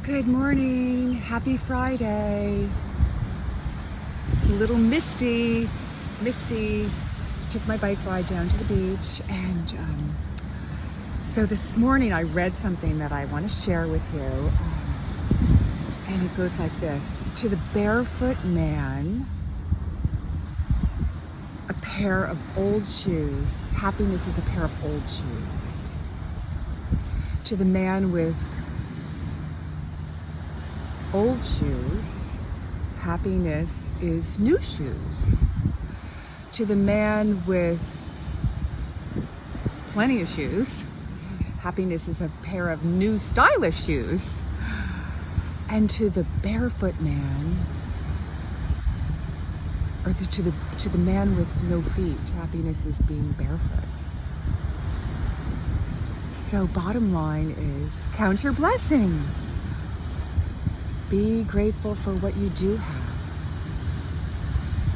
Good morning. Happy Friday. It's a little misty. Took my bike ride down to the beach, and so this morning I read something that I want to share with you, and it goes like this: to the barefoot man, a pair of old shoes. Happiness is a pair of old shoes. To the man with old shoes, happiness is new shoes. To the man with plenty of shoes, happiness is a pair of new stylish shoes. And to the barefoot man, or to the man with no feet, happiness is being barefoot. So bottom line is, count your blessings. Be grateful for what you do have.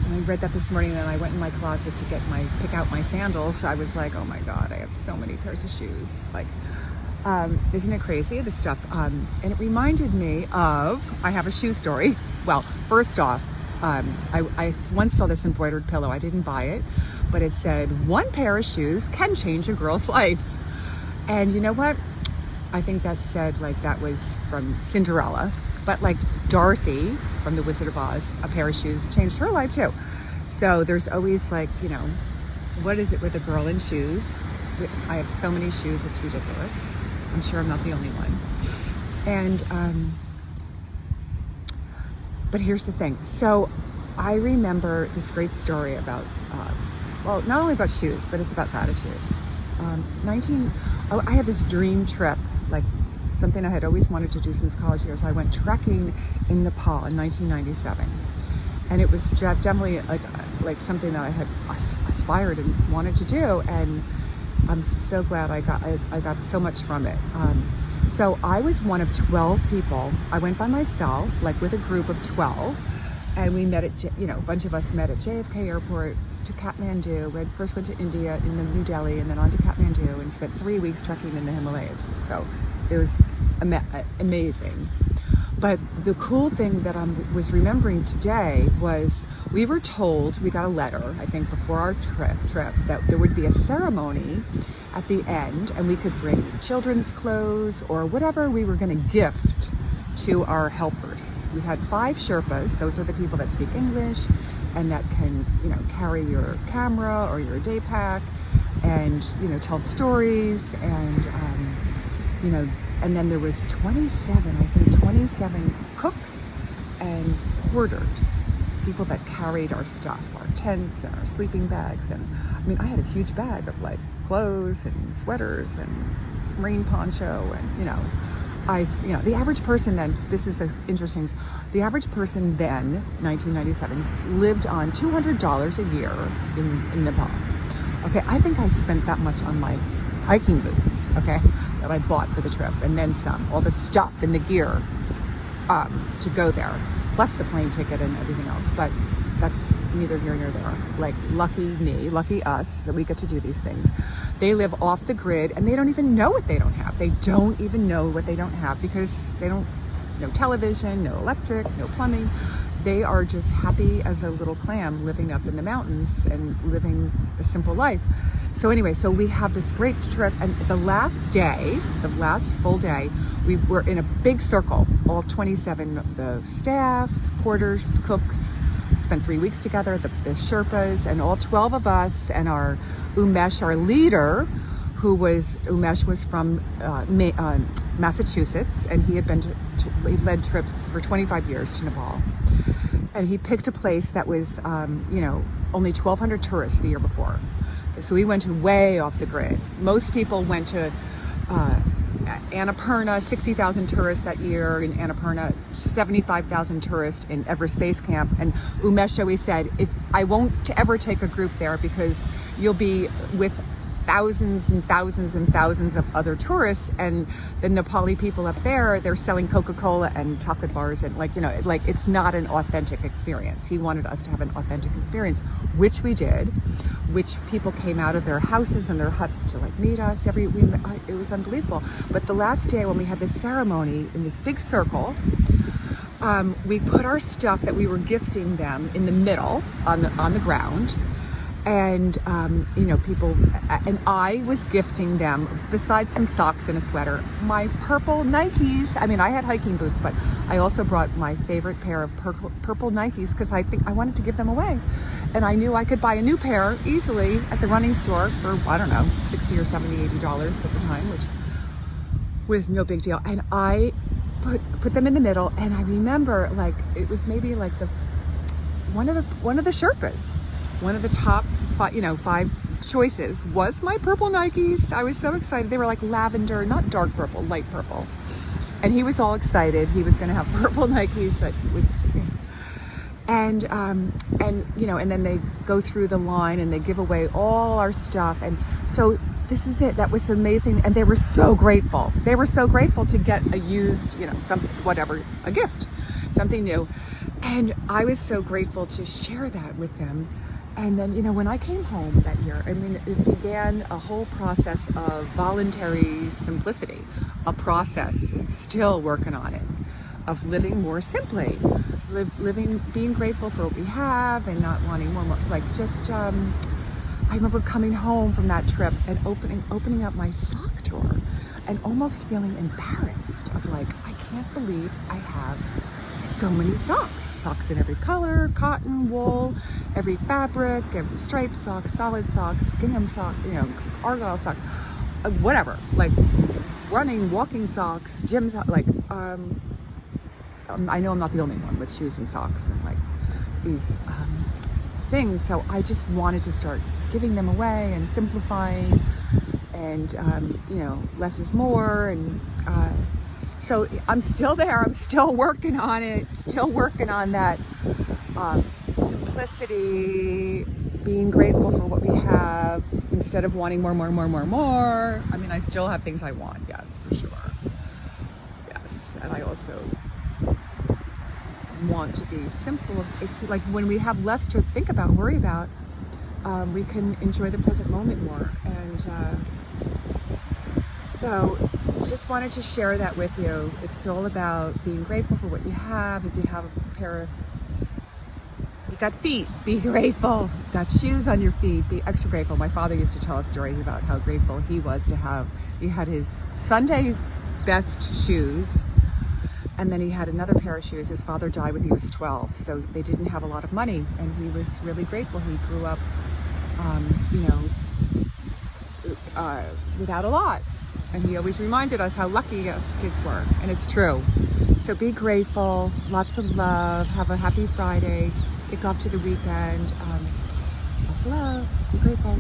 And I read that this morning, and I went in my closet to pick out my sandals. I was like, oh my God, I have so many pairs of shoes. Like, isn't it crazy, this stuff? And it reminded me of, I have a shoe story. Well, first off, I once saw this embroidered pillow. I didn't buy it, but it said, one pair of shoes can change a girl's life. And you know what? I think that said, like, that was from Cinderella. But like Dorothy from The Wizard of Oz, a pair of shoes changed her life too. So there's always, like, you know, what is it with a girl in shoes? I have so many shoes, it's ridiculous. I'm sure I'm not the only one. And, but here's the thing. So I remember this great story about, well, not only about shoes, but it's about gratitude. I had this dream trip, like, something I had always wanted to do since college years. I went trekking in Nepal in 1997, and it was definitely like something that I had aspired and wanted to do, and I'm so glad I got so much from it. So I was one of 12 people. I went by myself, like with a group of 12, and we met at, a bunch of us met at JFK Airport to Kathmandu. We first went to India, in the New Delhi, and then on to Kathmandu, and spent 3 weeks trekking in the Himalayas. So it was amazing. But the cool thing that I was remembering today was, we were told, we got a letter, I think before our trip, that there would be a ceremony at the end, and we could bring children's clothes or whatever we were going to gift to our helpers. We had 5 Sherpas. Those are the people that speak English and that can, carry your camera or your day pack and, tell stories, and, and then there was 27 cooks and porters, people that carried our stuff, our tents and our sleeping bags. And I had a huge bag of like clothes and sweaters and rain poncho, and the average person then, this is interesting, the average person then, 1997, lived on $200 a year in Nepal. Okay, I think I spent that much on my hiking boots, okay, that I bought for the trip, and then some, all the stuff and the gear to go there, plus the plane ticket and everything else. But that's neither here nor there. Like, lucky me, lucky us, that we get to do these things. They live off the grid, and they don't even know what they don't have. They don't even know what they don't have, because they don't, no television, no electric, no plumbing. They are just happy as a little clam living up in the mountains and living a simple life. So anyway, so we have this great trip, and the last full day, we were in a big circle, all 27 of the staff, porters, cooks, spent 3 weeks together, the Sherpas, and all 12 of us, and our Umesh, our leader, Umesh was from Massachusetts, and he had been he led trips for 25 years to Nepal. And he picked a place that was, only 1,200 tourists the year before. So we went way off the grid. Most people went to Annapurna, 60,000 tourists that year in Annapurna, 75,000 tourists in Everest Base Camp. And Umesh always said, I won't ever take a group there, because you'll be with thousands and thousands and thousands of other tourists, and the Nepali people up there, they're selling Coca-Cola and chocolate bars, and like, you know, like it's not an authentic experience. He wanted us to have an authentic experience, which we did, which people came out of their houses and their huts to like meet us. It was unbelievable. But the last day when we had this ceremony in this big circle, we put our stuff that we were gifting them in the middle on the ground. And, you know, people, and I was gifting them, besides some socks and a sweater, my purple Nikes. I mean, I had hiking boots, but I also brought my favorite pair of purple Nikes because I wanted to give them away. And I knew I could buy a new pair easily at the running store for, I don't know, $60 or $70, $80 at the time, which was no big deal. And I put them in the middle, and I remember, like, it was maybe like one of the Sherpas. One of the top five choices was my purple Nikes. I was so excited. They were like lavender, not dark purple, light purple. And he was all excited. He was going to have purple Nikes that would, and you know, and then they go through the line and they give away all our stuff. And so this is it. That was amazing. And they were so grateful. They were so grateful to get a used, you know, a gift, something new. And I was so grateful to share that with them. And then, you know, when I came home that year, I mean, it began a whole process of voluntary simplicity, a process, still working on it, of living more simply, being grateful for what we have and not wanting more, like just, I remember coming home from that trip and opening up my sock drawer and almost feeling embarrassed of like, I can't believe I have so many socks in every color, cotton, wool, every fabric, every striped socks, solid socks, gingham socks, you know, argyle socks, whatever, like running, walking socks, gym socks, like, I know I'm not the only one with shoes and socks and like these things. So I just wanted to start giving them away and simplifying, and you know, less is more. And so I'm still there. I'm still working on it. Still working on that simplicity, being grateful for what we have instead of wanting more. I mean, I still have things I want. Yes, for sure. Yes, and I also want to be simple. It's like when we have less to think about, worry about, we can enjoy the present moment more. And so just wanted to share that with you. It's all about being grateful for what you have. If you have a pair of, you got feet, be grateful. Got shoes on your feet, be extra grateful. My father used to tell a story about how grateful he was to have, he had his Sunday best shoes, and then he had another pair of shoes. His father died when he was 12, so they didn't have a lot of money, and he was really grateful. He grew up, you know, without a lot. And he always reminded us how lucky us kids were, and it's true. So be grateful, lots of love, have a happy Friday, kick off to the weekend. Lots of love, be grateful.